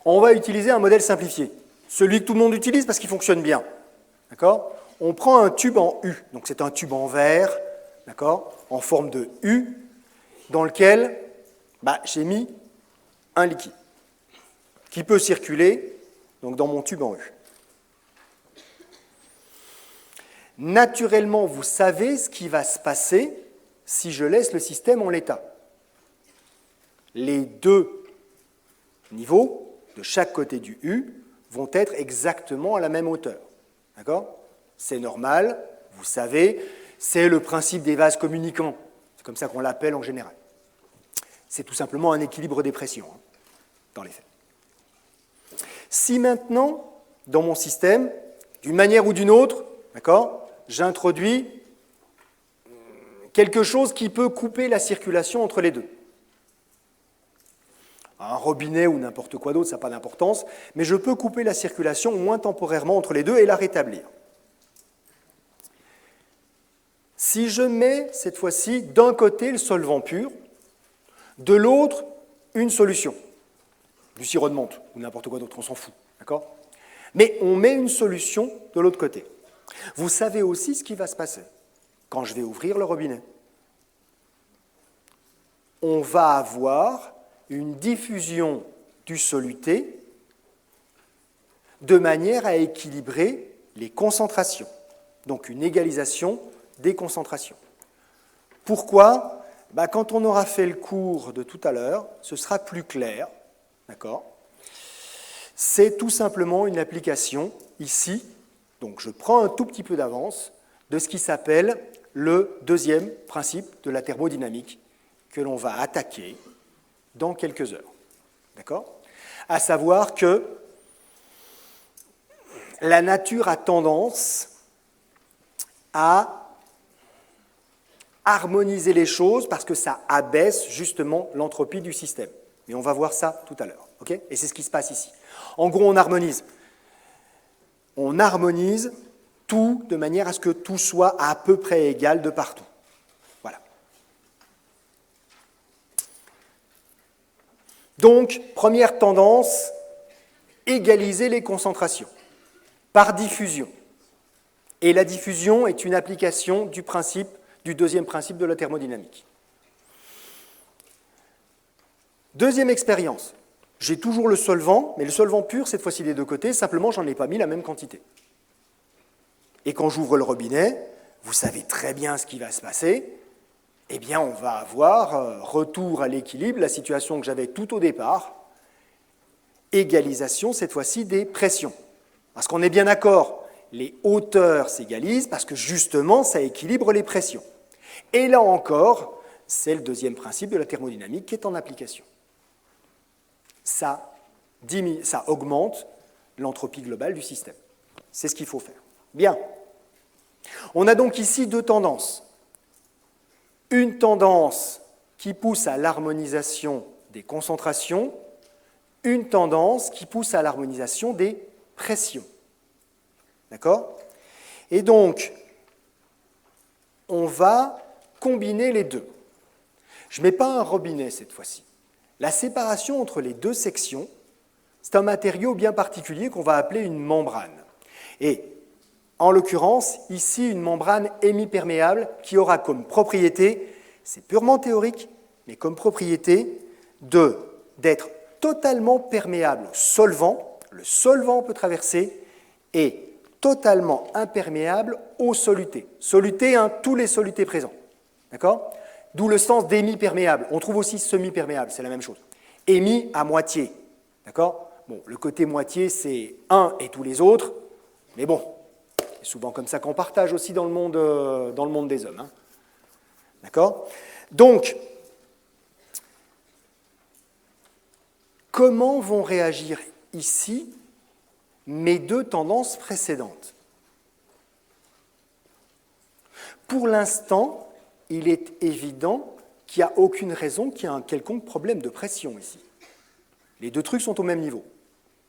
On va utiliser un modèle simplifié, celui que tout le monde utilise parce qu'il fonctionne bien. D'accord ? On prend un tube en U, donc c'est un tube en verre, d'accord, en forme de U, dans lequel j'ai mis un liquide qui peut circuler donc, dans mon tube en U. Naturellement, vous savez ce qui va se passer si je laisse le système en l'état. Les deux niveaux de chaque côté du U vont être exactement à la même hauteur. D'accord ? C'est normal, vous savez, c'est le principe des vases communicants. C'est comme ça qu'on l'appelle en général. C'est tout simplement un équilibre des pressions, dans les faits. Si maintenant, dans mon système, d'une manière ou d'une autre, d'accord, j'introduis quelque chose qui peut couper la circulation entre les deux. Un robinet ou n'importe quoi d'autre, ça n'a pas d'importance, mais je peux couper la circulation au moins temporairement entre les deux et la rétablir. Si je mets cette fois-ci d'un côté le solvant pur, de l'autre une solution, du sirop de menthe ou n'importe quoi d'autre, on s'en fout, d'accord ? Mais on met une solution de l'autre côté. Vous savez aussi ce qui va se passer quand je vais ouvrir le robinet. On va avoir une diffusion du soluté de manière à équilibrer les concentrations, donc une égalisation des concentrations. Pourquoi ? Quand on aura fait le cours de tout à l'heure, ce sera plus clair, d'accord ? C'est tout simplement une application ici, donc je prends un tout petit peu d'avance, de ce qui s'appelle le deuxième principe de la thermodynamique que l'on va attaquer dans quelques heures. D'accord ? À savoir que la nature a tendance à harmoniser les choses parce que ça abaisse justement l'entropie du système. Mais on va voir ça tout à l'heure. Okay ? Et c'est ce qui se passe ici. En gros, on harmonise. On harmonise tout de manière à ce que tout soit à peu près égal de partout. Voilà. Donc, première tendance, égaliser les concentrations par diffusion. Et la diffusion est une application du deuxième principe de la thermodynamique. Deuxième expérience. J'ai toujours le solvant, mais le solvant pur, cette fois-ci des deux côtés, simplement, je n'en ai pas mis la même quantité. Et quand j'ouvre le robinet, vous savez très bien ce qui va se passer, eh bien, on va avoir retour à l'équilibre, la situation que j'avais tout au départ, égalisation, cette fois-ci, des pressions. Parce qu'on est bien d'accord, les hauteurs s'égalisent parce que, justement, ça équilibre les pressions. Et là encore, c'est le deuxième principe de la thermodynamique qui est en application. Ça augmente l'entropie globale du système. C'est ce qu'il faut faire. Bien. On a donc ici deux tendances. Une tendance qui pousse à l'harmonisation des concentrations, une tendance qui pousse à l'harmonisation des pressions. D'accord ? Et donc, on va combiner les deux. Je ne mets pas un robinet cette fois-ci. La séparation entre les deux sections, c'est un matériau bien particulier qu'on va appeler une membrane. Et en l'occurrence, ici, une membrane hémiperméable qui aura comme propriété, c'est purement théorique, mais comme propriété d'être totalement perméable au solvant, le solvant peut traverser, et totalement imperméable aux solutés. Solutés, tous les solutés présents. D'accord ? D'où le sens d'hémiperméable. On trouve aussi semi-perméable, c'est la même chose. Hémi à moitié. D'accord ? Bon, le côté moitié, c'est un et tous les autres, mais bon, c'est souvent comme ça qu'on partage aussi dans le monde des hommes. D'accord ? Donc, comment vont réagir ici mes deux tendances précédentes ? Pour l'instant, il est évident qu'il n'y a aucune raison qu'il y ait un quelconque problème de pression ici. Les deux trucs sont au même niveau.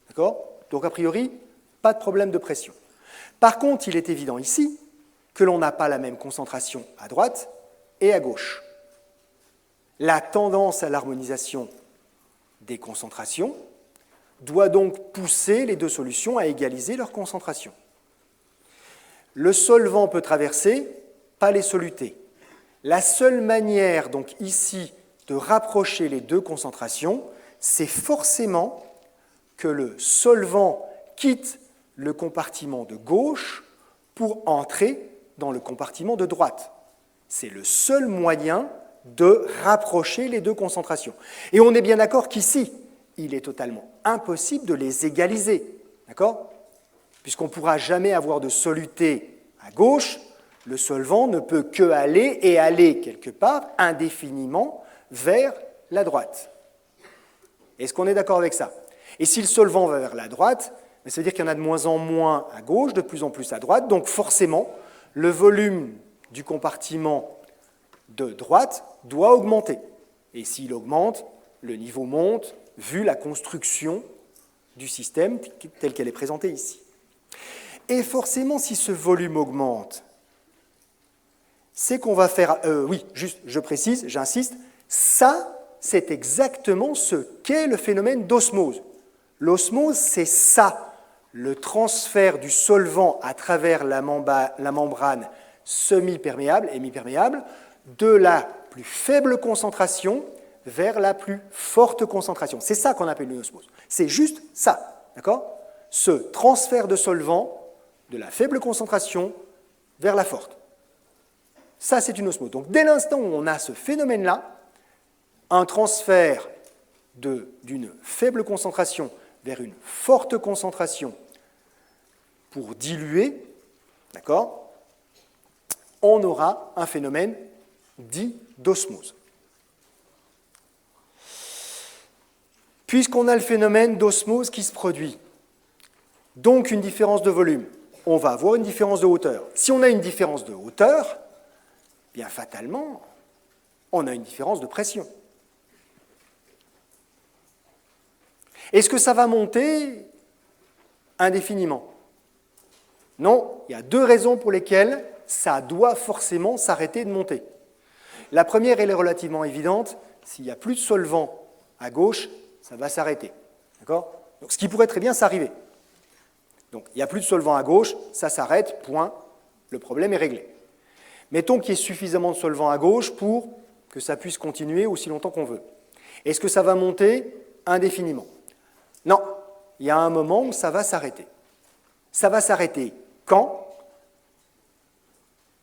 D'accord ? Donc, a priori, pas de problème de pression. Par contre, il est évident ici que l'on n'a pas la même concentration à droite et à gauche. La tendance à l'harmonisation des concentrations doit donc pousser les deux solutions à égaliser leur concentration. Le solvant peut traverser, pas les solutés. La seule manière, donc ici, de rapprocher les deux concentrations, c'est forcément que le solvant quitte le compartiment de gauche pour entrer dans le compartiment de droite. C'est le seul moyen de rapprocher les deux concentrations. Et on est bien d'accord qu'ici, il est totalement impossible de les égaliser, d'accord ? Puisqu'on ne pourra jamais avoir de soluté à gauche, le solvant ne peut que aller quelque part indéfiniment vers la droite. Est-ce qu'on est d'accord avec ça? Et si le solvant va vers la droite, ça veut dire qu'il y en a de moins en moins à gauche, de plus en plus à droite, donc forcément, le volume du compartiment de droite doit augmenter. Et s'il augmente, le niveau monte, vu la construction du système telle qu'elle est présentée ici. Et forcément, si ce volume augmente, c'est qu'on va faire... oui, juste, je précise, j'insiste, ça, c'est exactement ce qu'est le phénomène d'osmose. L'osmose, c'est ça, le transfert du solvant à travers la membrane semi-perméable, hémiperméable, de la plus faible concentration vers la plus forte concentration. C'est ça qu'on appelle une osmose. C'est juste ça, d'accord? Ce transfert de solvant de la faible concentration vers la forte. Ça, c'est une osmose. Donc, dès l'instant où on a ce phénomène-là, un transfert d'une faible concentration vers une forte concentration pour diluer, d'accord, on aura un phénomène dit d'osmose. Puisqu'on a le phénomène d'osmose qui se produit, donc une différence de volume, on va avoir une différence de hauteur. Si on a une différence de hauteur, bien fatalement, on a une différence de pression. Est-ce que ça va monter indéfiniment? Non, il y a deux raisons pour lesquelles ça doit forcément s'arrêter de monter. La première, elle est relativement évidente. S'il n'y a plus de solvant à gauche, ça va s'arrêter. D'accord? Donc, ce qui pourrait très bien s'arriver. Donc, il n'y a plus de solvant à gauche, ça s'arrête, point, le problème est réglé. Mettons qu'il y ait suffisamment de solvant à gauche pour que ça puisse continuer aussi longtemps qu'on veut. Est-ce que ça va monter indéfiniment? Non, il y a un moment où ça va s'arrêter. Ça va s'arrêter quand?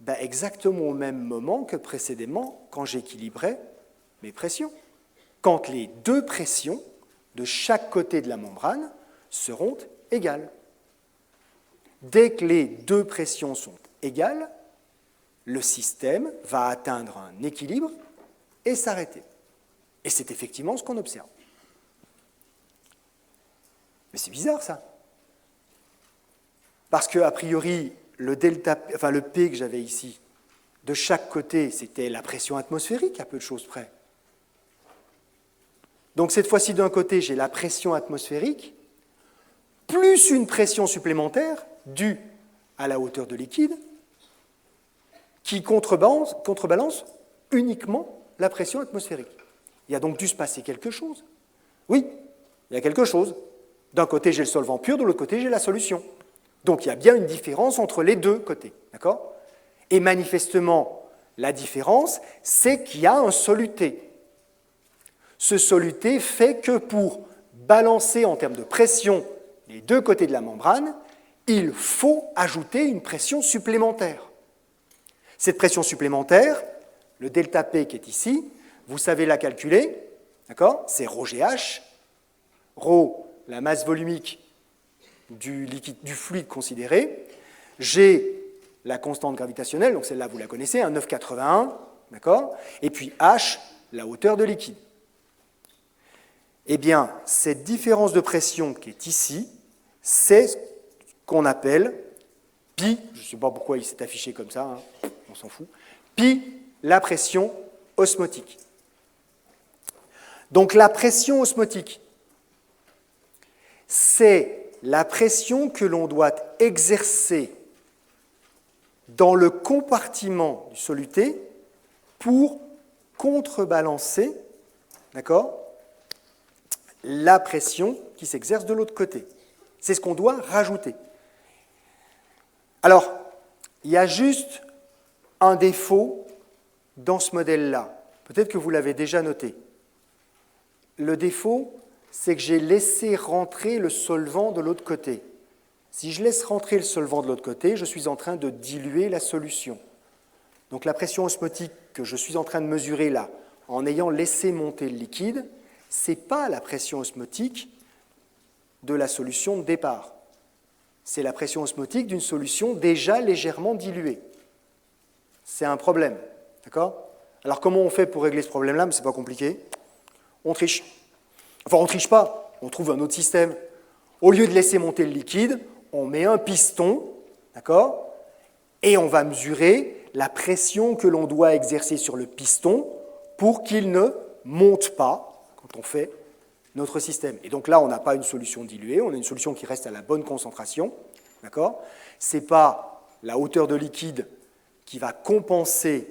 Ben exactement au même moment que précédemment, quand j'équilibrais mes pressions. Quand les deux pressions de chaque côté de la membrane seront égales. Dès que les deux pressions sont égales, le système va atteindre un équilibre et s'arrêter. Et c'est effectivement ce qu'on observe. Mais c'est bizarre, ça. Parce qu'a priori, le P que j'avais ici, de chaque côté, c'était la pression atmosphérique, à peu de choses près. Donc cette fois-ci, d'un côté, j'ai la pression atmosphérique, plus une pression supplémentaire due à la hauteur de liquide, qui contrebalance uniquement la pression atmosphérique. Il y a donc dû se passer quelque chose. Oui, il y a quelque chose. D'un côté, j'ai le solvant pur, de l'autre côté, j'ai la solution. Donc il y a bien une différence entre les deux côtés. D'accord? Et manifestement, la différence, c'est qu'il y a un soluté. Ce soluté fait que pour balancer en termes de pression les deux côtés de la membrane, il faut ajouter une pression supplémentaire. Cette pression supplémentaire, le delta P qui est ici, vous savez la calculer, d'accord? C'est ρGH. Ρ, la masse volumique du fluide considéré. G, la constante gravitationnelle, donc celle-là vous la connaissez, 9,81, d'accord? Et puis H, la hauteur de liquide. Eh bien, cette différence de pression qui est ici, c'est ce qu'on appelle pi, je ne sais pas pourquoi il s'est affiché comme ça, hein, on s'en fout, pi, la pression osmotique. Donc la pression osmotique, c'est la pression que l'on doit exercer dans le compartiment du soluté pour contrebalancer, d'accord, la pression qui s'exerce de l'autre côté. C'est ce qu'on doit rajouter. Alors, il y a juste un défaut dans ce modèle-là. Peut-être que vous l'avez déjà noté. Le défaut, c'est que j'ai laissé rentrer le solvant de l'autre côté. Si je laisse rentrer le solvant de l'autre côté, je suis en train de diluer la solution. Donc la pression osmotique que je suis en train de mesurer là, en ayant laissé monter le liquide, ce n'est pas la pression osmotique de la solution de départ. C'est la pression osmotique d'une solution déjà légèrement diluée. C'est un problème. D'accord ? Alors comment on fait pour régler ce problème-là? Mais ce n'est pas compliqué. On triche. Enfin, on ne triche pas. On trouve un autre système. Au lieu de laisser monter le liquide, on met un piston, d'accord ? Et on va mesurer la pression que l'on doit exercer sur le piston pour qu'il ne monte pas quand on fait notre système. Et donc là, on n'a pas une solution diluée, on a une solution qui reste à la bonne concentration, d'accord ? Ce n'est pas la hauteur de liquide qui va compenser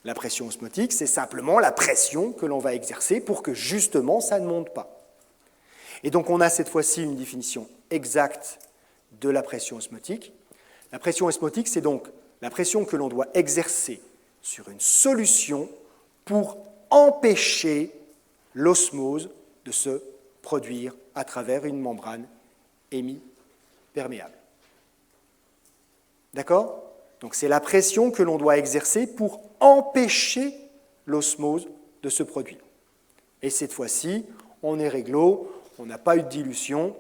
la pression osmotique, c'est simplement la pression que l'on va exercer pour que justement ça ne monte pas. Et donc on a cette fois-ci une définition exacte de la pression osmotique. La pression osmotique, c'est donc la pression que l'on doit exercer sur une solution pour empêcher l'osmose de se produire à travers une membrane hémiperméable. D'accord ? Donc c'est la pression que l'on doit exercer pour empêcher l'osmose de se produire. Et cette fois-ci, on est réglo, on n'a pas eu de dilution,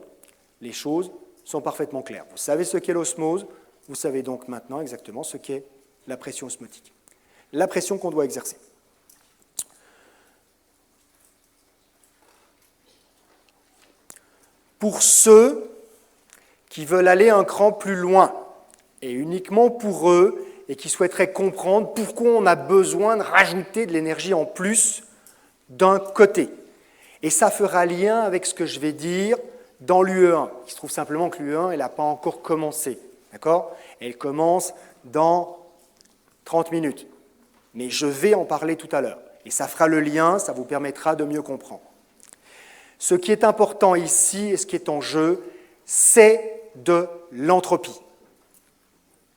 les choses sont parfaitement claires. Vous savez ce qu'est l'osmose, vous savez donc maintenant exactement ce qu'est la pression osmotique. La pression qu'on doit exercer. Pour ceux qui veulent aller un cran plus loin, et uniquement pour eux, et qui souhaiteraient comprendre pourquoi on a besoin de rajouter de l'énergie en plus d'un côté. Et ça fera lien avec ce que je vais dire dans l'UE1. Il se trouve simplement que l'UE1, elle n'a pas encore commencé. D'accord ? Elle commence dans 30 minutes. Mais je vais en parler tout à l'heure. Et ça fera le lien, ça vous permettra de mieux comprendre. Ce qui est important ici, et ce qui est en jeu, c'est de l'entropie.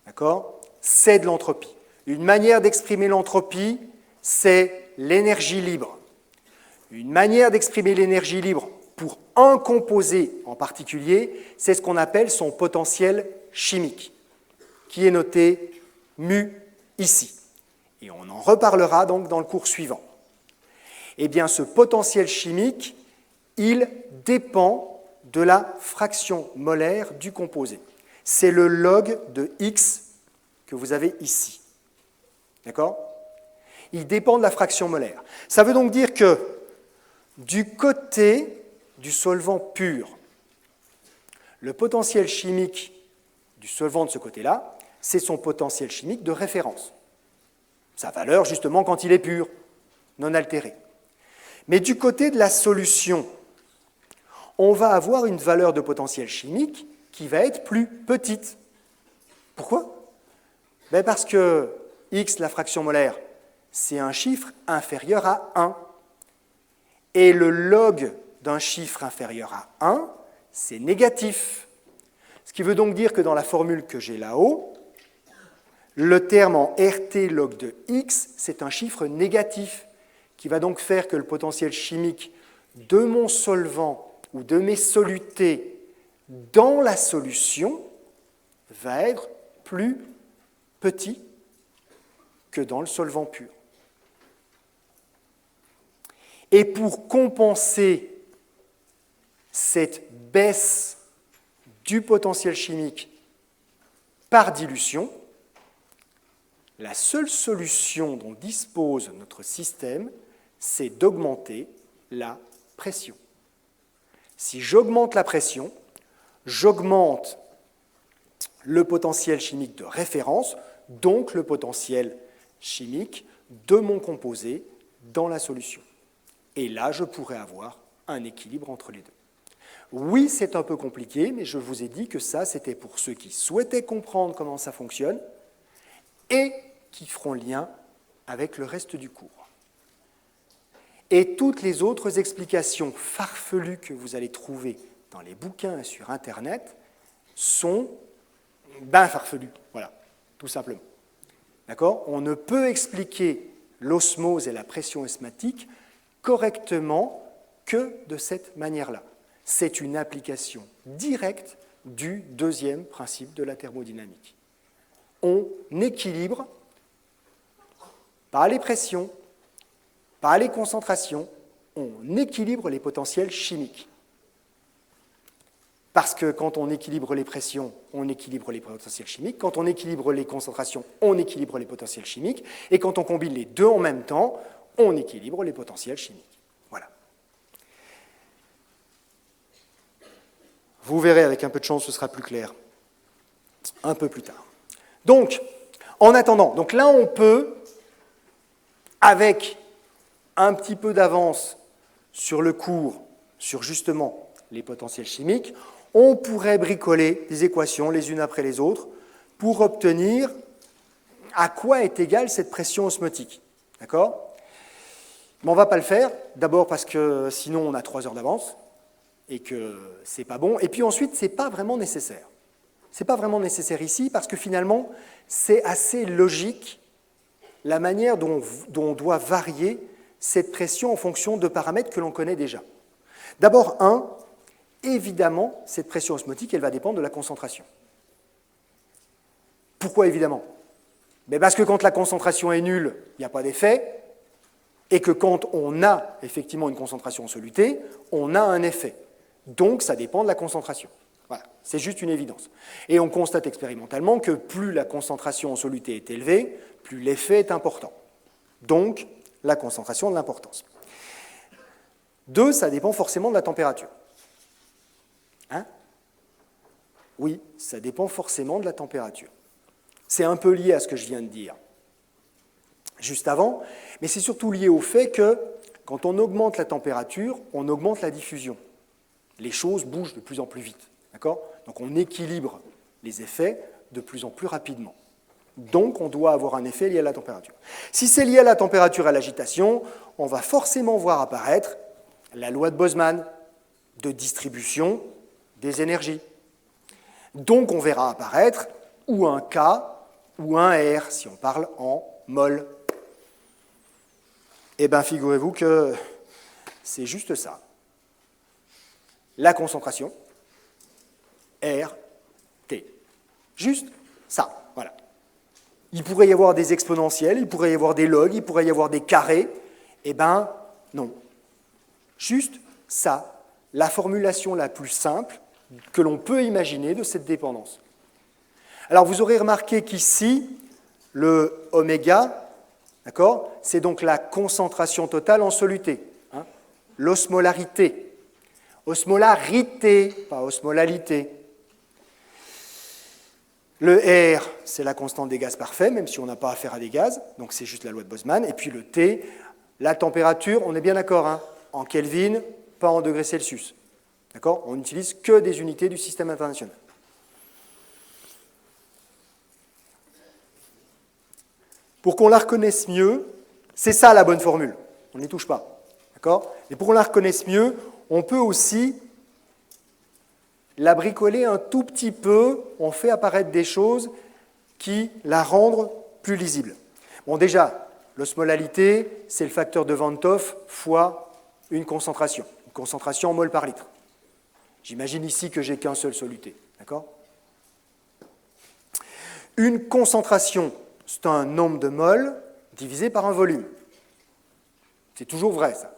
D'accord ? C'est de l'entropie. Une manière d'exprimer l'entropie, c'est l'énergie libre. Une manière d'exprimer l'énergie libre pour un composé en particulier, c'est ce qu'on appelle son potentiel chimique, qui est noté mu ici. Et on en reparlera donc dans le cours suivant. Eh bien, ce potentiel chimique, il dépend de la fraction molaire du composé. C'est le log de X que vous avez ici. D'accord ? Il dépend de la fraction molaire. Ça veut donc dire que du côté du solvant pur, le potentiel chimique du solvant de ce côté-là, c'est son potentiel chimique de référence. Sa valeur, justement, quand il est pur, non altéré. Mais du côté de la solution, on va avoir une valeur de potentiel chimique qui va être plus petite. Pourquoi ? Parce que X, la fraction molaire, c'est un chiffre inférieur à 1. Et le log d'un chiffre inférieur à 1, c'est négatif. Ce qui veut donc dire que dans la formule que j'ai là-haut, le terme en RT log de X, c'est un chiffre négatif, qui va donc faire que le potentiel chimique de mon solvant ou de mes solutés dans la solution va être plus petit que dans le solvant pur. Et pour compenser cette baisse du potentiel chimique par dilution, la seule solution dont dispose notre système, c'est d'augmenter la pression. Si j'augmente la pression, j'augmente le potentiel chimique de référence, donc le potentiel chimique de mon composé dans la solution. Et là, je pourrais avoir un équilibre entre les deux. Oui, c'est un peu compliqué, mais je vous ai dit que ça, c'était pour ceux qui souhaitaient comprendre comment ça fonctionne et qui feront lien avec le reste du cours. Et toutes les autres explications farfelues que vous allez trouver dans les bouquins et sur Internet sont farfelues. Voilà, tout simplement. D'accord ? On ne peut expliquer l'osmose et la pression osmotique correctement que de cette manière-là. C'est une application directe du deuxième principe de la thermodynamique. On équilibre par les pressions, par les concentrations, on équilibre les potentiels chimiques. Parce que quand on équilibre les pressions, on équilibre les potentiels chimiques. Quand on équilibre les concentrations, on équilibre les potentiels chimiques. Et quand on combine les deux en même temps, on équilibre les potentiels chimiques. Voilà. Vous verrez, avec un peu de chance, ce sera plus clair un peu plus tard. Donc, en attendant, donc là, on peut, avec un petit peu d'avance sur le cours, sur justement les potentiels chimiques, on pourrait bricoler des équations les unes après les autres pour obtenir à quoi est égale cette pression osmotique. D'accord ? Mais on ne va pas le faire, d'abord parce que sinon on a 3 heures d'avance et que ce n'est pas bon, et puis ensuite ce n'est pas vraiment nécessaire. Ce n'est pas vraiment nécessaire ici parce que finalement c'est assez logique la manière dont on doit varier cette pression en fonction de paramètres que l'on connaît déjà. D'abord, évidemment, cette pression osmotique, elle va dépendre de la concentration. Pourquoi évidemment ? Parce que quand la concentration est nulle, il n'y a pas d'effet, et que quand on a effectivement une concentration en soluté, on a un effet. Donc, ça dépend de la concentration. Voilà, c'est juste une évidence. Et on constate expérimentalement que plus la concentration en soluté est élevée, plus l'effet est important. Donc, la concentration a de l'importance. 2, ça dépend forcément de la température. Oui, ça dépend forcément de la température. C'est un peu lié à ce que je viens de dire juste avant, mais c'est surtout lié au fait que quand on augmente la température, on augmente la diffusion. Les choses bougent de plus en plus vite. D'accord ? Donc on équilibre les effets de plus en plus rapidement. Donc on doit avoir un effet lié à la température. Si c'est lié à la température et à l'agitation, on va forcément voir apparaître la loi de Boltzmann de distribution des énergies. Donc on verra apparaître ou un K ou un R, si on parle en mol. Eh bien, figurez-vous que c'est juste ça. La concentration, R, T. Juste ça, voilà. Il pourrait y avoir des exponentielles, il pourrait y avoir des logs, il pourrait y avoir des carrés. Eh bien, non. Juste ça, la formulation la plus simple que l'on peut imaginer de cette dépendance. Alors, vous aurez remarqué qu'ici, le oméga, d'accord, c'est donc la concentration totale en soluté, l'osmolarité. Osmolarité, pas osmolalité. Le R, c'est la constante des gaz parfaits, même si on n'a pas affaire à des gaz, donc c'est juste la loi de Boltzmann. Et puis le T, la température, on est bien d'accord, en Kelvin, pas en degrés Celsius. D'accord ? On n'utilise que des unités du système international. Pour qu'on la reconnaisse mieux, c'est ça la bonne formule. On n'y touche pas. D'accord ? Et pour qu'on la reconnaisse mieux, on peut aussi la bricoler un tout petit peu. On fait apparaître des choses qui la rendent plus lisible. Bon, déjà, l'osmolalité, c'est le facteur de Van 't Hoff fois une concentration en mol par litre. J'imagine ici que j'ai qu'un seul soluté. D'accord ? Une concentration, c'est un nombre de moles divisé par un volume. C'est toujours vrai, ça.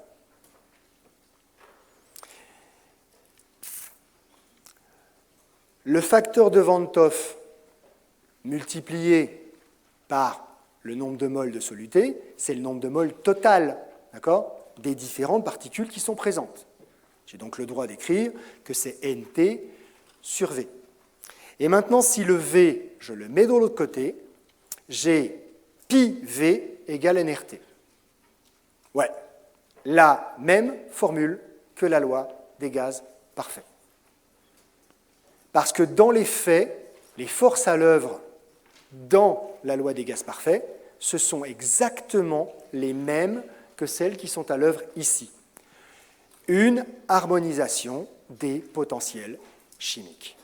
Le facteur de Van 't Hoff multiplié par le nombre de moles de soluté, c'est le nombre de moles total, d'accord, des différentes particules qui sont présentes. J'ai donc le droit d'écrire que c'est NT sur V. Et maintenant, si le V, je le mets de l'autre côté, j'ai pi V égale nRT. Ouais, la même formule que la loi des gaz parfaits. Parce que dans les faits, les forces à l'œuvre dans la loi des gaz parfaits, ce sont exactement les mêmes que celles qui sont à l'œuvre ici. Une harmonisation des potentiels chimiques.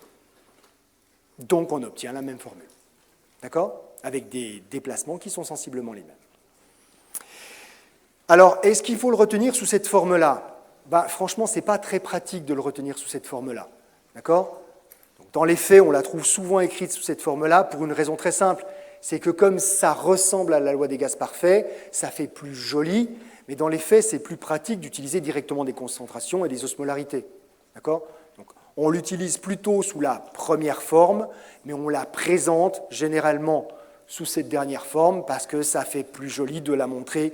Donc on obtient la même formule. D'accord? Avec des déplacements qui sont sensiblement les mêmes. Alors, est-ce qu'il faut le retenir sous cette forme-là? Franchement, ce n'est pas très pratique de le retenir sous cette forme-là. D'accord? Dans les faits, on la trouve souvent écrite sous cette forme-là pour une raison très simple. C'est que comme ça ressemble à la loi des gaz parfaits, ça fait plus joli, mais dans les faits, c'est plus pratique d'utiliser directement des concentrations et des osmolarités. D'accord? Donc, on l'utilise plutôt sous la première forme, mais on la présente généralement sous cette dernière forme parce que ça fait plus joli de la montrer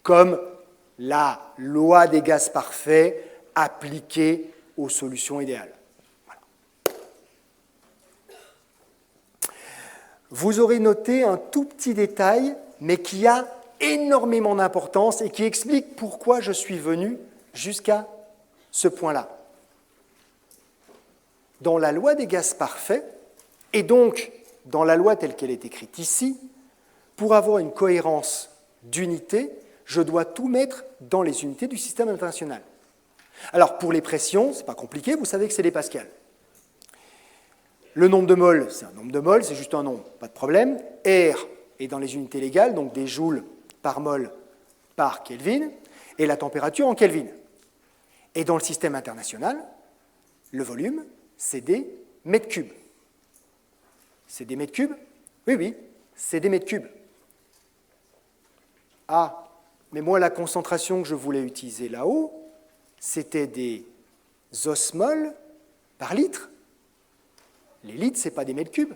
comme la loi des gaz parfaits appliquée aux solutions idéales. Voilà. Vous aurez noté un tout petit détail, mais qui a énormément d'importance et qui explique pourquoi je suis venu jusqu'à ce point-là. Dans la loi des gaz parfaits, et donc dans la loi telle qu'elle est écrite ici, pour avoir une cohérence d'unité, je dois tout mettre dans les unités du système international. Alors, pour les pressions, ce n'est pas compliqué, vous savez que c'est les pascals. Le nombre de moles, c'est un nombre de moles, c'est juste un nombre, pas de problème. R est dans les unités légales, donc des joules par mol par Kelvin, et la température en Kelvin. Et dans le système international, le volume, c'est des mètres cubes. C'est des mètres cubes? Oui, c'est des mètres cubes. Ah, mais moi, la concentration que je voulais utiliser là-haut, c'était des osmoles par litre. Les litres, ce n'est pas des mètres cubes.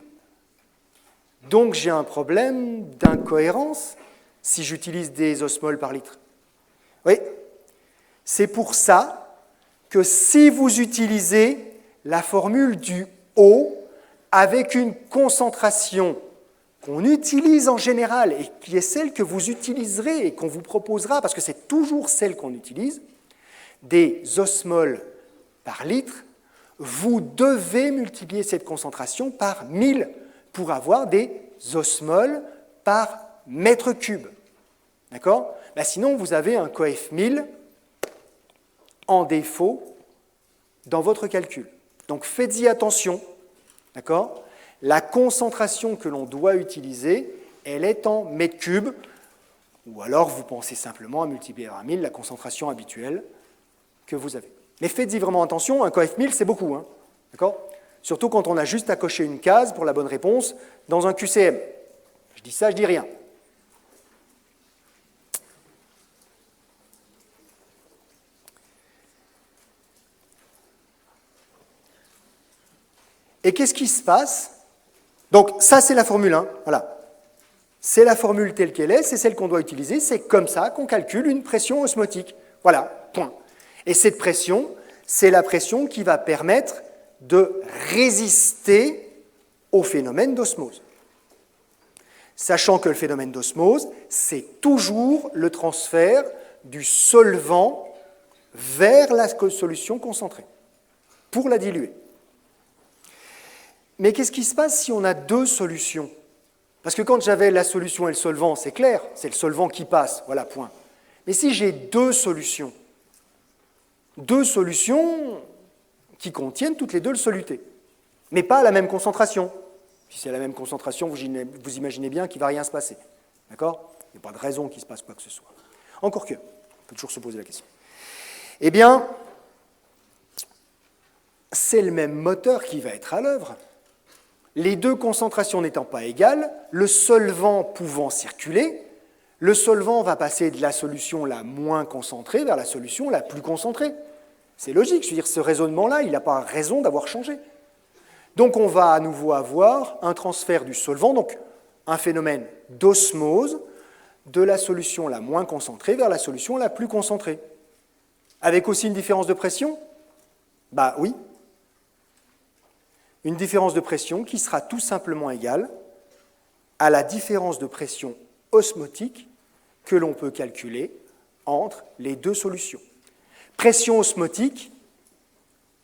Donc, j'ai un problème d'incohérence si j'utilise des osmoles par litre. Oui, c'est pour ça que si vous utilisez la formule du O avec une concentration qu'on utilise en général et qui est celle que vous utiliserez et qu'on vous proposera, parce que c'est toujours celle qu'on utilise, des osmoles par litre, vous devez multiplier cette concentration par 1000 pour avoir des osmoles par mètre cube. D'accord? Sinon, vous avez un coef 1000 en défaut dans votre calcul. Donc faites-y attention. D'accord? La concentration que l'on doit utiliser, elle est en mètres cubes, ou alors vous pensez simplement à multiplier par 1000 la concentration habituelle que vous avez. Mais faites-y vraiment attention, un coef 1000, c'est beaucoup. Hein, d'accord? Surtout quand on a juste à cocher une case pour la bonne réponse dans un QCM. Je dis ça, je dis rien. Et qu'est-ce qui se passe? Donc ça, c'est la formule 1. Voilà. C'est la formule telle qu'elle est, c'est celle qu'on doit utiliser, c'est comme ça qu'on calcule une pression osmotique. Voilà, point. Et cette pression, c'est la pression qui va permettre de résister au phénomène d'osmose. Sachant que le phénomène d'osmose, c'est toujours le transfert du solvant vers la solution concentrée, pour la diluer. Mais qu'est-ce qui se passe si on a deux solutions? Parce que quand j'avais la solution et le solvant, c'est clair, c'est le solvant qui passe, voilà, point. Mais si j'ai deux solutions qui contiennent toutes les deux le soluté, mais pas à la même concentration. Si c'est à la même concentration, vous imaginez bien qu'il ne va rien se passer. D'accord? Il n'y a pas de raison qu'il se passe quoi que ce soit. Encore que, on peut toujours se poser la question. Eh bien, c'est le même moteur qui va être à l'œuvre. Les deux concentrations n'étant pas égales, le solvant pouvant circuler, le solvant va passer de la solution la moins concentrée vers la solution la plus concentrée. C'est logique, je veux dire, ce raisonnement-là, il n'a pas raison d'avoir changé. Donc on va à nouveau avoir un transfert du solvant, donc un phénomène d'osmose de la solution la moins concentrée vers la solution la plus concentrée. Avec aussi une différence de pression? Oui. Une différence de pression qui sera tout simplement égale à la différence de pression osmotique que l'on peut calculer entre les deux solutions. Pression osmotique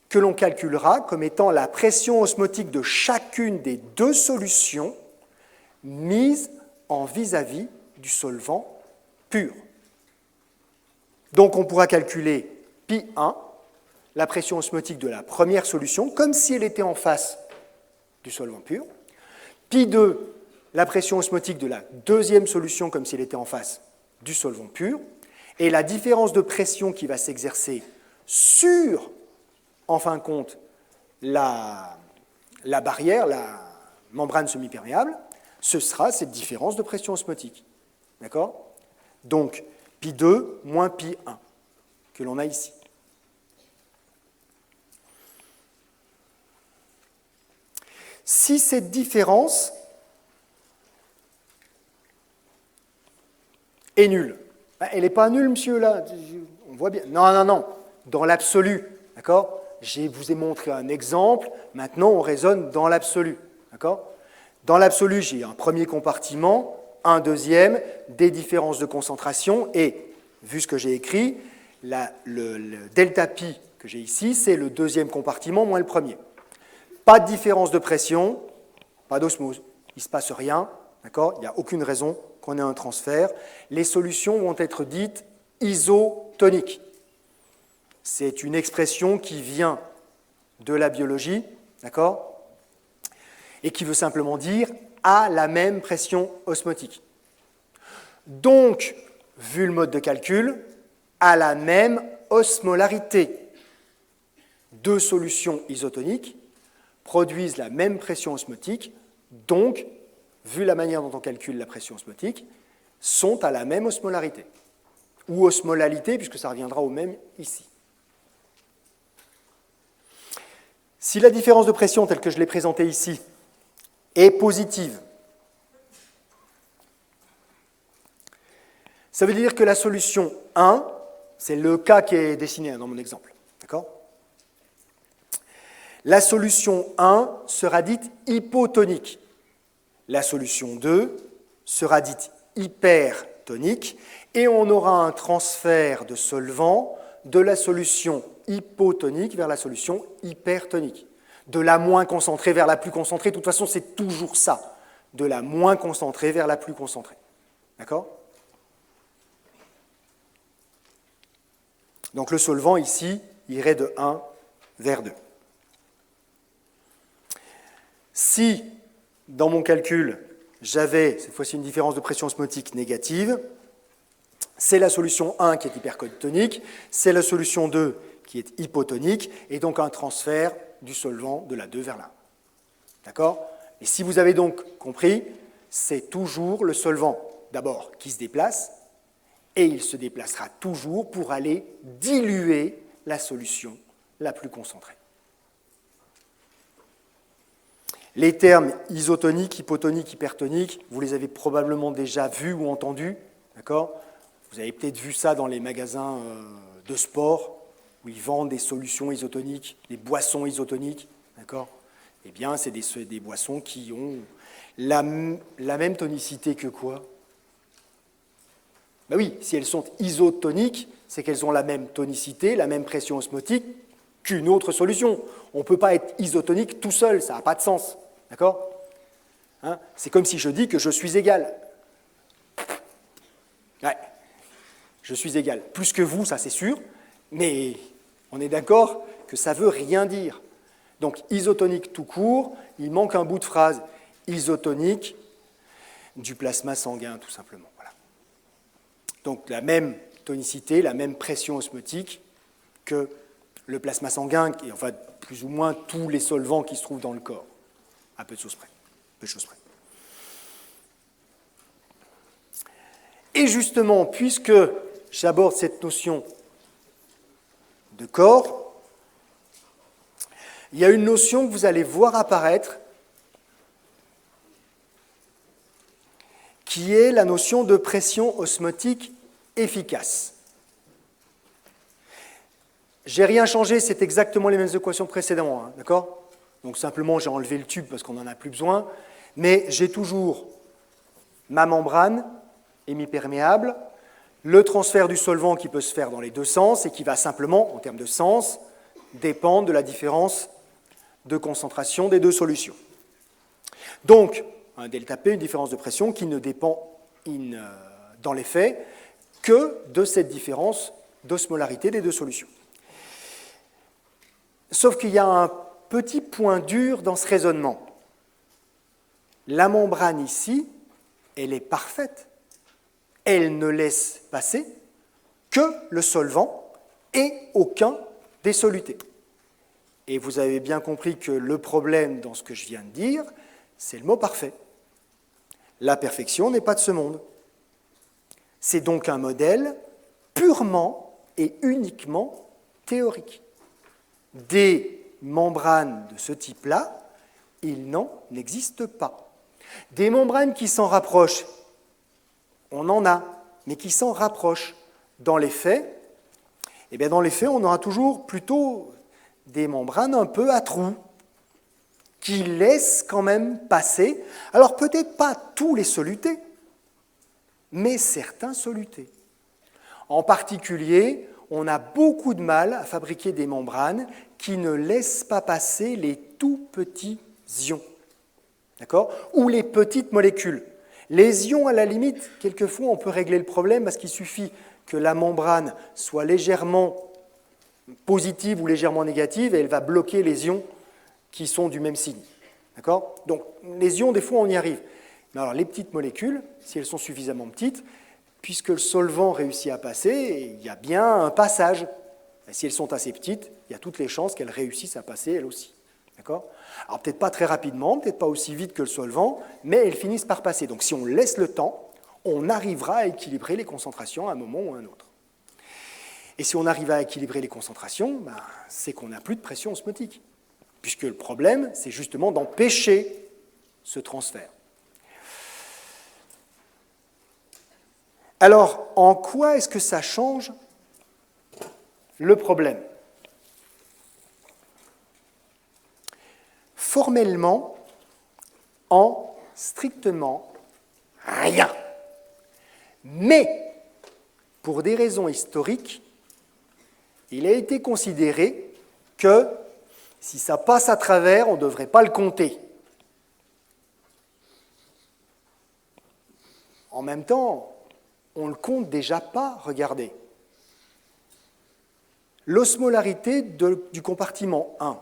que l'on calculera comme étant la pression osmotique de chacune des deux solutions mise en vis-à-vis du solvant pur. Donc on pourra calculer π1, la pression osmotique de la première solution, comme si elle était en face du solvant pur. π2, la pression osmotique de la deuxième solution, comme si elle était en face du solvant pur. Et la différence de pression qui va s'exercer sur, en fin de compte, la barrière, la membrane semi-perméable, ce sera cette différence de pression osmotique. D'accord? Donc, π2 moins π1, que l'on a ici. Si cette différence est nulle, elle n'est pas nulle, monsieur, là, on voit bien. Non, non, non, dans l'absolu, d'accord? Je vous ai montré un exemple, maintenant on raisonne dans l'absolu, d'accord? Dans l'absolu, j'ai un premier compartiment, un deuxième, des différences de concentration, et, vu ce que j'ai écrit, le delta pi que j'ai ici, c'est le deuxième compartiment moins le premier. Pas de différence de pression, pas d'osmose, il ne se passe rien, d'accord? Il n'y a aucune raison qu'on ait un transfert. Les solutions vont être dites isotoniques. C'est une expression qui vient de la biologie, d'accord? Et qui veut simplement dire à la même pression osmotique. Donc, vu le mode de calcul, à la même osmolarité. Deux solutions isotoniques produisent la même pression osmotique, donc, vu la manière dont on calcule la pression osmotique, sont à la même osmolarité. Ou osmolalité, puisque ça reviendra au même ici. Si la différence de pression, telle que je l'ai présentée ici, est positive, ça veut dire que la solution 1, c'est le cas qui est dessiné dans mon exemple, d'accord? La solution 1 sera dite hypotonique. La solution 2 sera dite hypertonique et on aura un transfert de solvant de la solution hypotonique vers la solution hypertonique. De la moins concentrée vers la plus concentrée, de toute façon c'est toujours ça, de la moins concentrée vers la plus concentrée. D'accord? Donc le solvant ici irait de 1 vers 2. Si, dans mon calcul, j'avais cette fois-ci une différence de pression osmotique négative, c'est la solution 1 qui est hypertonique, c'est la solution 2 qui est hypotonique, et donc un transfert du solvant de la 2 vers la 1. D'accord? Et si vous avez donc compris, c'est toujours le solvant, d'abord, qui se déplace, et il se déplacera toujours pour aller diluer la solution la plus concentrée. Les termes isotonique, hypotonique, hypertonique, vous les avez probablement déjà vus ou entendus, d'accord? Vous avez peut-être vu ça dans les magasins de sport, où ils vendent des solutions isotoniques, des boissons isotoniques, d'accord? Eh bien, c'est des boissons qui ont la même tonicité que quoi? Ben oui, si elles sont isotoniques, c'est qu'elles ont la même tonicité, la même pression osmotique qu'une autre solution. On ne peut pas être isotonique tout seul, ça n'a pas de sens. D'accord? Hein? C'est comme si je dis que je suis égal. Ouais, je suis égal. Plus que vous, ça c'est sûr, mais on est d'accord que ça ne veut rien dire. Donc isotonique tout court, il manque un bout de phrase. Isotonique du plasma sanguin, tout simplement. Voilà. Donc la même tonicité, la même pression osmotique que le plasma sanguin, et enfin plus ou moins tous les solvants qui se trouvent dans le corps. À peu de choses près. Et justement, puisque j'aborde cette notion de corps, il y a une notion que vous allez voir apparaître qui est la notion de pression osmotique efficace. J'ai rien changé, c'est exactement les mêmes équations précédemment, hein, d'accord? Donc simplement, j'ai enlevé le tube parce qu'on n'en a plus besoin, mais j'ai toujours ma membrane hémiperméable, le transfert du solvant qui peut se faire dans les deux sens et qui va simplement, en termes de sens, dépendre de la différence de concentration des deux solutions. Donc, un delta P, une différence de pression qui ne dépend, dans les faits, que de cette différence d'osmolarité des deux solutions. Sauf qu'il y a un petit point dur dans ce raisonnement. La membrane ici, elle est parfaite. Elle ne laisse passer que le solvant et aucun des solutés. Et vous avez bien compris que le problème dans ce que je viens de dire, c'est le mot parfait. La perfection n'est pas de ce monde. C'est donc un modèle purement et uniquement théorique. Des membranes de ce type-là, il n'en existe pas. Des membranes qui s'en rapprochent, on en a, mais qui s'en rapprochent. Dans les faits, on aura toujours plutôt des membranes un peu à trous, qui laissent quand même passer, alors peut-être pas tous les solutés, mais certains solutés. En particulier, on a beaucoup de mal à fabriquer des membranes qui ne laissent pas passer les tout petits ions, d'accord ? Ou les petites molécules. Les ions, à la limite, quelquefois, on peut régler le problème parce qu'il suffit que la membrane soit légèrement positive ou légèrement négative et elle va bloquer les ions qui sont du même signe. D'accord ? Donc, les ions, des fois, on y arrive. Mais alors, les petites molécules, si elles sont suffisamment petites, puisque le solvant réussit à passer, il y a bien un passage. Et si elles sont assez petites, il y a toutes les chances qu'elles réussissent à passer, elles aussi. D'accord ? Alors, peut-être pas très rapidement, peut-être pas aussi vite que le solvant, mais elles finissent par passer. Donc, si on laisse le temps, on arrivera à équilibrer les concentrations à un moment ou à un autre. Et si on arrive à équilibrer les concentrations, c'est qu'on n'a plus de pression osmotique. Puisque le problème, c'est justement d'empêcher ce transfert. Alors, en quoi est-ce que ça change le problème ? Formellement, en strictement rien. Mais, pour des raisons historiques, il a été considéré que si ça passe à travers, on ne devrait pas le compter. En même temps, on ne le compte déjà pas, regardez. L'osmolarité du compartiment 1,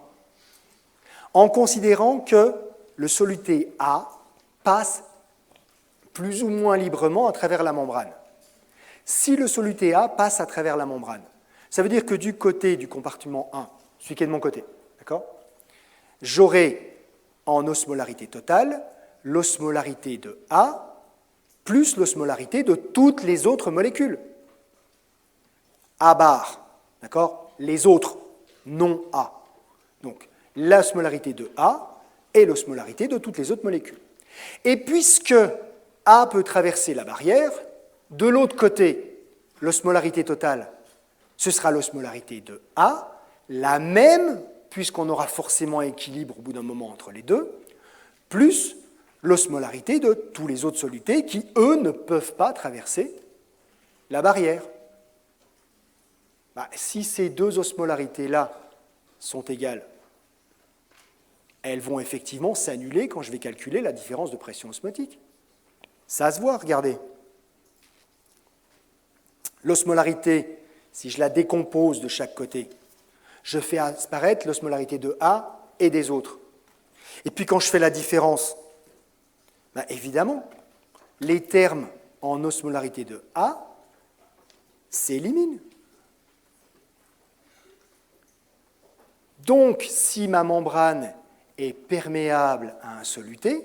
en considérant que le soluté A passe plus ou moins librement à travers la membrane. Si le soluté A passe à travers la membrane, ça veut dire que du côté du compartiment 1, celui qui est de mon côté, d'accord ? J'aurai en osmolarité totale l'osmolarité de A plus l'osmolarité de toutes les autres molécules. A bar, d'accord ? Les autres, non A. Donc, l'osmolarité de A et l'osmolarité de toutes les autres molécules. Et puisque A peut traverser la barrière, de l'autre côté, l'osmolarité totale, ce sera l'osmolarité de A, la même, puisqu'on aura forcément un équilibre au bout d'un moment entre les deux, plus l'osmolarité de tous les autres solutés qui, eux, ne peuvent pas traverser la barrière. Si ces deux osmolarités-là sont égales, elles vont effectivement s'annuler quand je vais calculer la différence de pression osmotique. Ça se voit, regardez. L'osmolarité, si je la décompose de chaque côté, je fais apparaître l'osmolarité de A et des autres. Et puis quand je fais la différence, évidemment, les termes en osmolarité de A s'éliminent. Donc, si ma membrane est perméable à un soluté,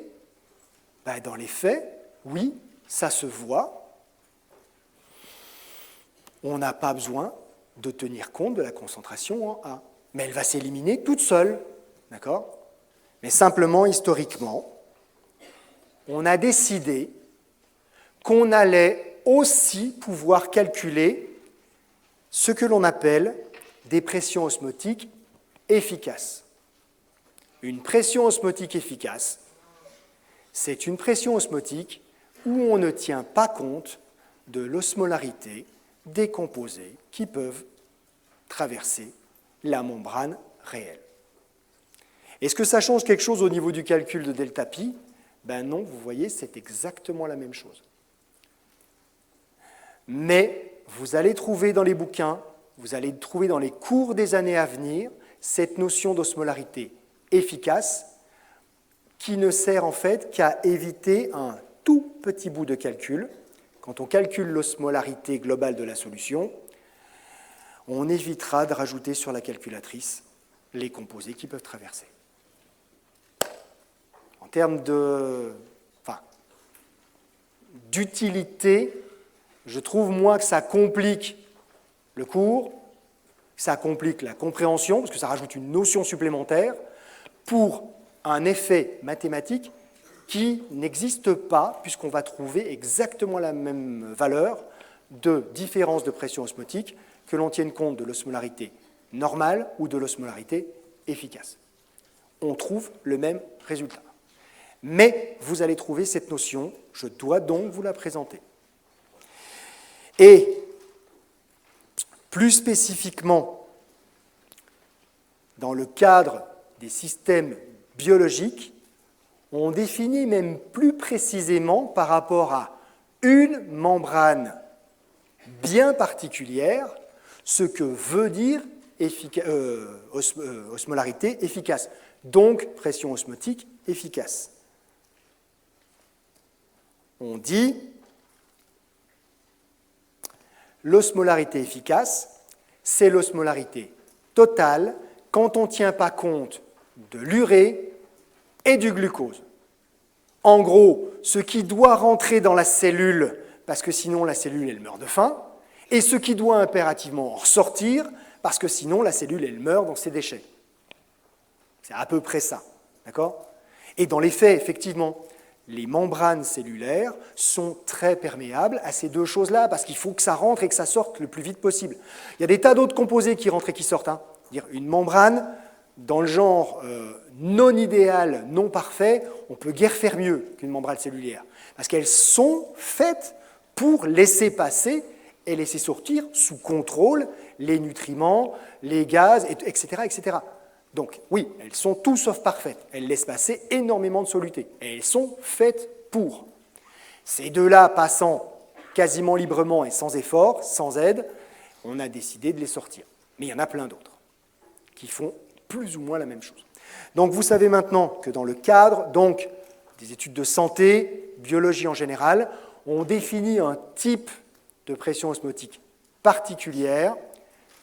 dans les faits, oui, ça se voit. On n'a pas besoin de tenir compte de la concentration en A. Mais elle va s'éliminer toute seule, d'accord ? Mais simplement, historiquement, on a décidé qu'on allait aussi pouvoir calculer ce que l'on appelle des pressions osmotiques efficaces. Une pression osmotique efficace, c'est une pression osmotique où on ne tient pas compte de l'osmolarité des composés qui peuvent traverser la membrane réelle. Est-ce que ça change quelque chose au niveau du calcul de delta pi ? Non, vous voyez, c'est exactement la même chose. Mais vous allez trouver dans les bouquins, vous allez trouver dans les cours des années à venir, cette notion d'osmolarité efficace qui ne sert en fait qu'à éviter un tout petit bout de calcul. Quand on calcule l'osmolarité globale de la solution, on évitera de rajouter sur la calculatrice les composés qui peuvent traverser. En termes d'utilité, je trouve, moi, que ça complique le cours, ça complique la compréhension, parce que ça rajoute une notion supplémentaire pour un effet mathématique qui n'existe pas, puisqu'on va trouver exactement la même valeur de différence de pression osmotique, que l'on tienne compte de l'osmolarité normale ou de l'osmolarité efficace. On trouve le même résultat. Mais vous allez trouver cette notion, je dois donc vous la présenter. Et plus spécifiquement, dans le cadre des systèmes biologiques, on définit même plus précisément par rapport à une membrane bien particulière ce que veut dire osmolarité efficace, donc pression osmotique efficace. On dit l'osmolarité efficace, c'est l'osmolarité totale quand on ne tient pas compte de l'urée et du glucose. En gros, ce qui doit rentrer dans la cellule, parce que sinon la cellule elle meurt de faim, et ce qui doit impérativement en ressortir, parce que sinon la cellule elle meurt dans ses déchets. C'est à peu près ça, d'accord ? Et dans les faits, effectivement, les membranes cellulaires sont très perméables à ces deux choses-là, parce qu'il faut que ça rentre et que ça sorte le plus vite possible. Il y a des tas d'autres composés qui rentrent et qui sortent. Dire une membrane, dans le genre non idéal, non parfait, on peut guère faire mieux qu'une membrane cellulaire, parce qu'elles sont faites pour laisser passer et laisser sortir sous contrôle les nutriments, les gaz, etc., etc. Donc oui, elles sont tout sauf parfaites. Elles laissent passer énormément de solutés. Et elles sont faites pour. Ces deux-là passant quasiment librement et sans effort, sans aide, on a décidé de les sortir. Mais il y en a plein d'autres qui font plus ou moins la même chose. Donc vous savez maintenant que dans le cadre des études de santé, biologie en général, on définit un type de pression osmotique particulière,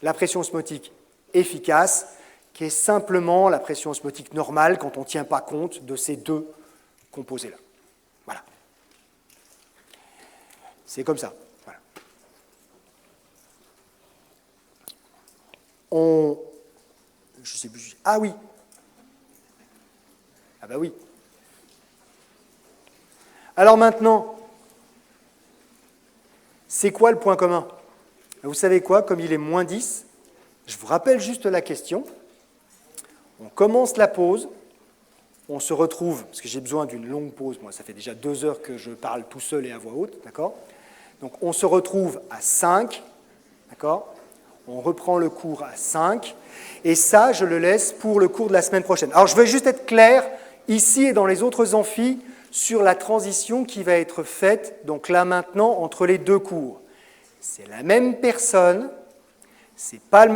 la pression osmotique efficace, qui est simplement la pression osmotique normale quand on ne tient pas compte de ces deux composés-là. Voilà. C'est comme ça. Voilà. Je sais plus. Ah oui. Ah bah oui. Alors maintenant, c'est quoi le point commun ? Vous savez quoi ? Comme il est moins 10, je vous rappelle juste la question. On commence la pause, on se retrouve, parce que j'ai besoin d'une longue pause, moi ça fait déjà 2 heures que je parle tout seul et à voix haute, d'accord ? Donc on se retrouve à 5, d'accord ? On reprend le cours à 5, et ça je le laisse pour le cours de la semaine prochaine. Alors je vais juste être clair, ici et dans les autres amphis, sur la transition qui va être faite, donc là maintenant, entre les deux cours. C'est la même personne, c'est pas le